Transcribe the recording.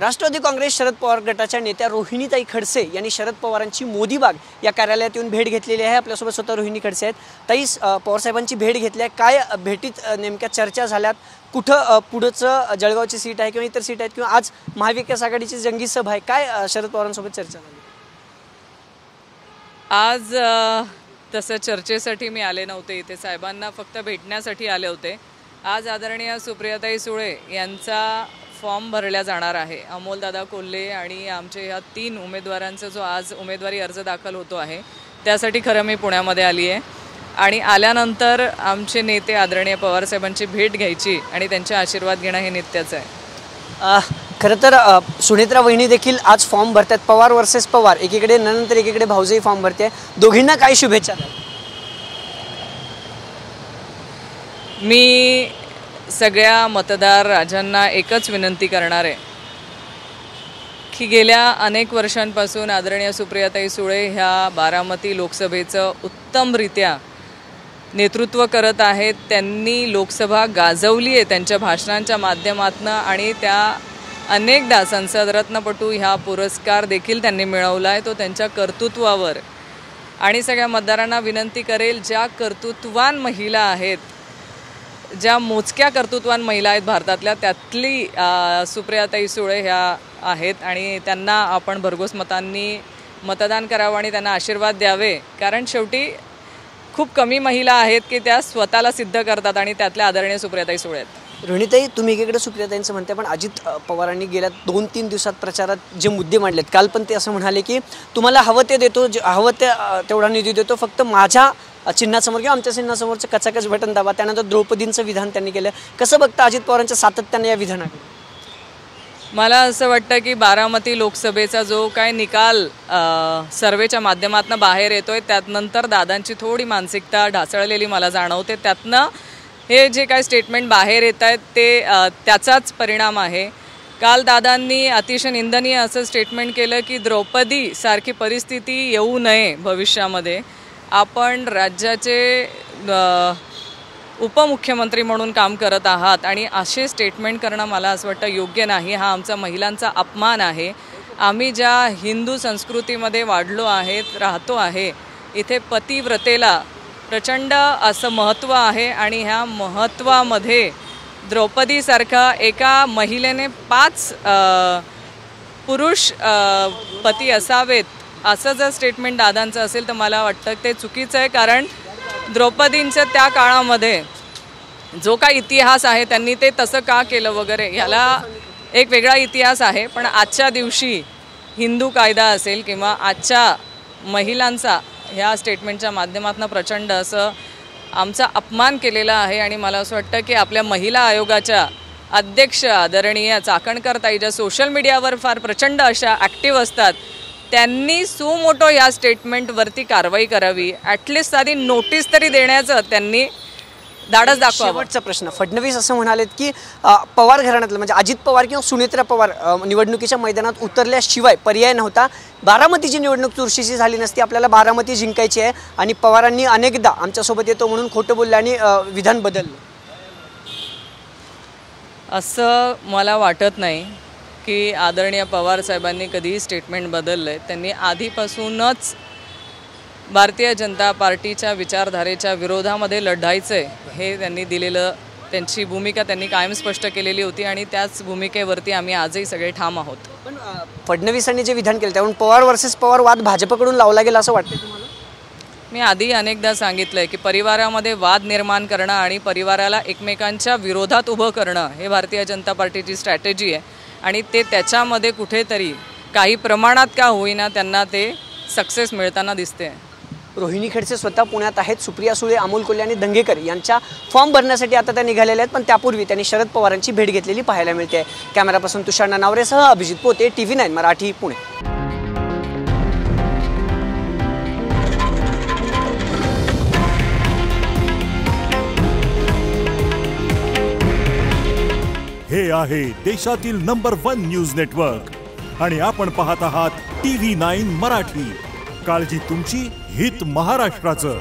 राष्ट्रवादी काँग्रेस शरद पवार गटाच्या नेत्या रोहिणीताई खडसे यांनी शरद पवारांची मोदीबाग या कार्यालयात येऊन भेट घेतलेली आहे। आपल्यासोबत स्वतः रोहिणी खडसे आहेत। ताई, पवारसाहेबांची भेट घेतली आहे, काय भेटीत नेमक्या चर्चा झाल्यात? कुठं पुढचं जळगावची सीट आहे किंवा इतर सीट आहेत किंवा आज महाविकास आघाडीची जंगी सभा आहे, काय शरद पवारांसोबत चर्चा झाली? आज तसं चर्चेसाठी मी आले नव्हते, इथे साहेबांना फक्त भेटण्यासाठी आले होते। आज आदरणीय सुप्रियाताई सुळे यांचा फॉर्म भरला जाणार आहे। अमोलदादा कोल्हे आणि आमचे ह्या 3 उमेदवारांचा जो आज उमेदवारी अर्ज दाखल होतो आहे त्यासाठी खरं मी पुण्यामध्ये आली आहे आणि आल्यानंतर आमचे नेते आदरणीय पवारसाहेबांची भेट घ्यायची आणि त्यांचे आशीर्वाद घेणं हे नित्याचं आहे। खरं तर सुनेत्रा वहिनी देखील आज फॉर्म भरतात, पवार वर्सेस पवार, एकीकडे नंतर एकीकडे भाऊजाई फॉर्म भरते, दोघींना काय शुभेच्छा? मी सगळ्या मतदार राजांना एकच विनंती करणार आहे की गेल्या अनेक वर्षांपासून आदरणीय सुप्रियाताई सुळे ह्या बारामती लोकसभेचं उत्तमरित्या नेतृत्व करत आहेत। त्यांनी लोकसभा गाजवली आहे त्यांच्या भाषणांच्या माध्यमातून आणि त्या अनेकदा संसद रत्नपटू ह्या पुरस्कार देखील त्यांनी मिळवला आहे, तो त्यांच्या कर्तृत्वावर। आणि सगळ्या मतदारांना विनंती करेल, ज्या कर्तृत्वान महिला आहेत, ज्या मोजक्या कर्तृत्वान महिला आहेत भारतातल्या, त्यातली सुप्रियाताई सुळे ह्या आहेत आणि त्यांना आपण भरघोस मतांनी मतदान करावं आणि त्यांना आशीर्वाद द्यावे, कारण शेवटी खूप कमी महिला आहेत की त्या स्वतःला सिद्ध करतात आणि त्यातल्या आदरणीय सुप्रियाताई सुळे आहेत। रोहिणीताई, तुम्ही एकीकडे सुप्रियाताईंचं म्हणते, पण अजित पवारांनी गेल्या 2-3 दिवसात प्रचारात जे मुद्दे मांडलेत, काल पण ते असं म्हणाले की तुम्हाला हवं ते देतो, हवं ते तेवढा निधी देतो, फक्त माझ्या चिन्हासमोर किंवा आमच्या चिन्हासमोरचं कचाकच बटन दाबा। त्यानंतर द्रौपदींचं विधान त्यांनी केलं। कसं बघता अजित पवारांच्या सातत्याने या विधानाकडे? मला असं वाटतं की बारामती लोकसभेचा जो काय निकाल सर्वेच्या माध्यमातून बाहेर येतोय, त्यानंतर दादांची थोडी मानसिकता ढासळलेली मला जाणवते। त्यातनं हे जे काय स्टेटमेंट बाहेर येत आहेत ते त्याचाच परिणाम आहे। काल दादांनी अतिशय निंदनीय असं स्टेटमेंट केलं की द्रौपदी सारखी परिस्थिती येऊ नये भविष्यामध्ये। आपण राज्याचे उपमुख्यमंत्री म्हणून काम करत आहात आणि असे स्टेटमेंट करणं मला असं वाटतं योग्य नाही। हा आमचा महिलांचा अपमान आहे। आम्ही ज्या हिंदू संस्कृतीमध्ये वाढलो आहेत, राहतो आहे, इथे पतिव्रतेला प्रचंड असं महत्त्व आहे आणि ह्या महत्त्वामध्ये द्रौपदीसारखा एका महिलेने 5 पुरुष पती असावेत असं जर स्टेटमेंट दादांचं असेल तर मला वाटतं ते चुकीचं आहे, कारण द्रौपदींच्या त्या काळामध्ये जो काय इतिहास आहे त्यांनी ते तसं का केलं वगैरे ह्याला एक वेगळा इतिहास आहे। पण आजच्या दिवशी हिंदू कायदा असेल किंवा आजच्या महिलांचा ह्या स्टेटमेंटच्या माध्यमातून प्रचंड असं आमचा अपमान केलेला आहे आणि मला असं वाटतं की आपल्या महिला आयोगाच्या अध्यक्ष आदरणीय चाकणकरताई ज्या सोशल मीडियावर फार प्रचंड अशा ॲक्टिव्ह असतात, त्यांनी सुमोटो या स्टेटमेंटवरती कारवाई करावी, ॲटलिस्ट साधी नोटीस तरी देण्याचं त्यांनी धाडस दाखवावं। शेवटचा प्रश्न, फडणवीस असं म्हणालेत की पवार घराण्यातलं म्हणजे अजित पवार किंवा सुनेत्रा पवार निवडणुकीच्या मैदानात उतरल्याशिवाय पर्याय नव्हता। बारामतीची निवडणूक चुरशीची झाली नसती, आपल्याला बारामती जिंकायची आहे आणि पवारांनी अनेकदा आमच्यासोबत येतो म्हणून खोटं बोललं आणि विधान बदललं। असं मला वाटत नाही की आदरणीय पवार साहेबांनी कधीही स्टेटमेंट बदललं आहे। त्यांनी आधीपासूनच भारतीय जनता पार्टीच्या विचारधारेच्या विरोधामध्ये लढायचं आहे हे त्यांनी दिलेलं, त्यांची भूमिका त्यांनी कायम स्पष्ट केलेली होती आणि त्याच भूमिकेवरती आम्ही आजही सगळे ठाम आहोत। पण फडणवीसांनी जे विधान केलं त्यावरून पवार वर्सेस पवार वाद भाजपकडून लावला गेला असं वाटतं तुम्हाला? मी आधी अनेकदा सांगितलं आहे की परिवारामध्ये वाद निर्माण करणं आणि परिवाराला एकमेकांच्या विरोधात उभं करणं हे भारतीय जनता पार्टीची स्ट्रॅटेजी आहे आणि ते त्याच्यामध्ये कुठेतरी काही प्रमाणात का होईना त्यांना ते सक्सेस मिळताना दिसते। रोहिणी खडसे स्वतः पुण्यात आहेत, सुप्रिया सुळे, अमोल कोल्हे आणि दंगेकर यांच्या फॉर्म भरण्यासाठी आता त्या निघालेल्या आहेत, पण त्यापूर्वी त्यांनी शरद पवारांची भेट घेतलेली पाहायला मिळते आहे। कॅमेरापासून तुषार नानावरेसह अभिजित पोते, TV9 मराठी, पुणे। हे आहे देशातील नंबर 1 न्यूज नेटवर्क आणि आपण पाहत आहात TV9 मराठी। काळजी तुमची, हित महाराष्ट्राचं।